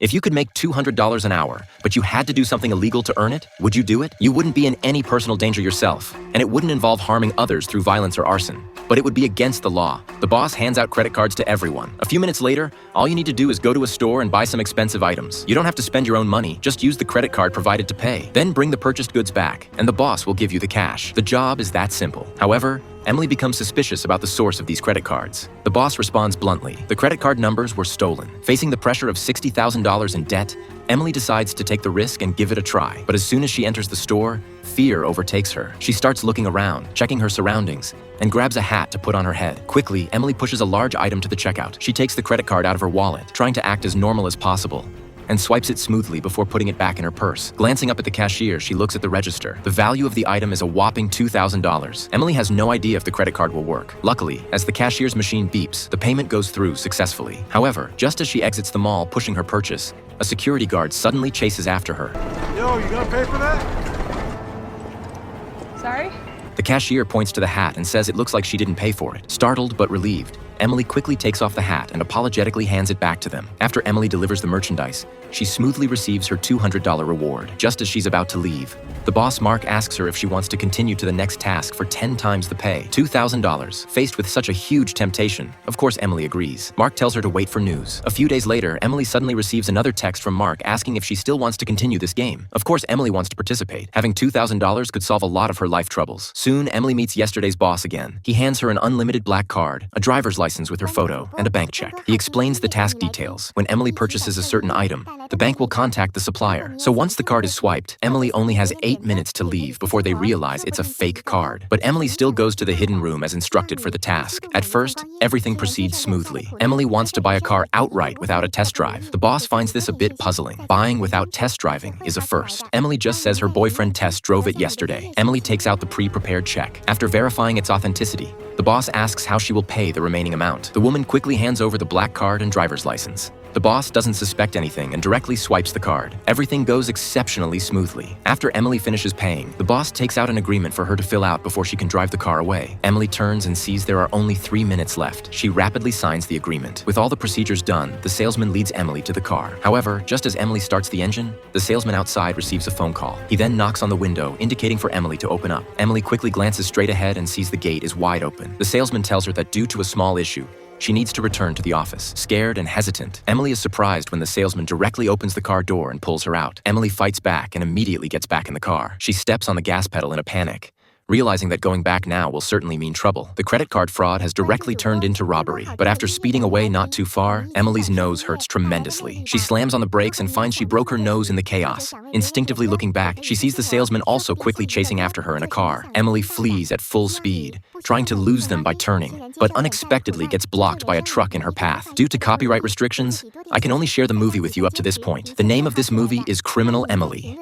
If you could make $200 an hour, but you had to do something illegal to earn it, would you do it? You wouldn't be in any personal danger yourself, and it wouldn't involve harming others through violence or arson. But it would be against the law. The boss hands out credit cards to everyone. A few minutes later, all you need to do is go to a store and buy some expensive items. You don't have to spend your own money, just use the credit card provided to pay. Then bring the purchased goods back, and the boss will give you the cash. The job is that simple. However, Emily becomes suspicious about the source of these credit cards. The boss responds bluntly. The credit card numbers were stolen. Facing the pressure of $60,000 in debt, Emily decides to take the risk and give it a try. But as soon as she enters the store, fear overtakes her. She starts looking around, checking her surroundings, and grabs a hat to put on her head. Quickly, Emily pushes a large item to the checkout. She takes the credit card out of her wallet, trying to act as normal as possible, and swipes it smoothly before putting it back in her purse. Glancing up at the cashier, she looks at the register. The value of the item is a whopping $2,000. Emily has no idea if the credit card will work. Luckily, as the cashier's machine beeps, the payment goes through successfully. However, just as she exits the mall pushing her purchase, a security guard suddenly chases after her. Yo, you gonna pay for that? Sorry? The cashier points to the hat and says it looks like she didn't pay for it. Startled but relieved, Emily quickly takes off the hat and apologetically hands it back to them. After Emily delivers the merchandise, she smoothly receives her $200 reward. Just as she's about to leave, the boss, Mark, asks her if she wants to continue to the next task for 10 times the pay, $2,000. Faced with such a huge temptation, of course Emily agrees. Mark tells her to wait for news. A few days later, Emily suddenly receives another text from Mark asking if she still wants to continue this game. Of course, Emily wants to participate. Having $2,000 could solve a lot of her life troubles. Soon, Emily meets yesterday's boss again. He hands her an unlimited black card, a driver's license with her photo, and a bank check. He explains the task details. When Emily purchases a certain item, the bank will contact the supplier. So once the card is swiped, Emily only has 8 minutes to leave before they realize it's a fake card. But Emily still goes to the hidden room as instructed for the task. At first, everything proceeds smoothly. Emily wants to buy a car outright without a test drive. The boss finds this a bit puzzling. Buying without test driving is a first. Emily just says her boyfriend Tess drove it yesterday. Emily takes out the pre-prepared check. After verifying its authenticity, the boss asks how she will pay the remaining amount. The woman quickly hands over the black card and driver's license. The boss doesn't suspect anything and directly swipes the card. Everything goes exceptionally smoothly. After Emily finishes paying, the boss takes out an agreement for her to fill out before she can drive the car away. Emily turns and sees there are only 3 minutes left. She rapidly signs the agreement. With all the procedures done, the salesman leads Emily to the car. However, just as Emily starts the engine, the salesman outside receives a phone call. He then knocks on the window, indicating for Emily to open up. Emily quickly glances straight ahead and sees the gate is wide open. The salesman tells her that due to a small issue, she needs to return to the office. Scared and hesitant, Emily is surprised when the salesman directly opens the car door and pulls her out. Emily fights back and immediately gets back in the car. She steps on the gas pedal in a panic, realizing that going back now will certainly mean trouble. The credit card fraud has directly turned into robbery, but after speeding away not too far, Emily's nose hurts tremendously. She slams on the brakes and finds she broke her nose in the chaos. Instinctively looking back, she sees the salesman also quickly chasing after her in a car. Emily flees at full speed, trying to lose them by turning, but unexpectedly gets blocked by a truck in her path. Due to copyright restrictions, I can only share the movie with you up to this point. The name of this movie is Criminal Emily.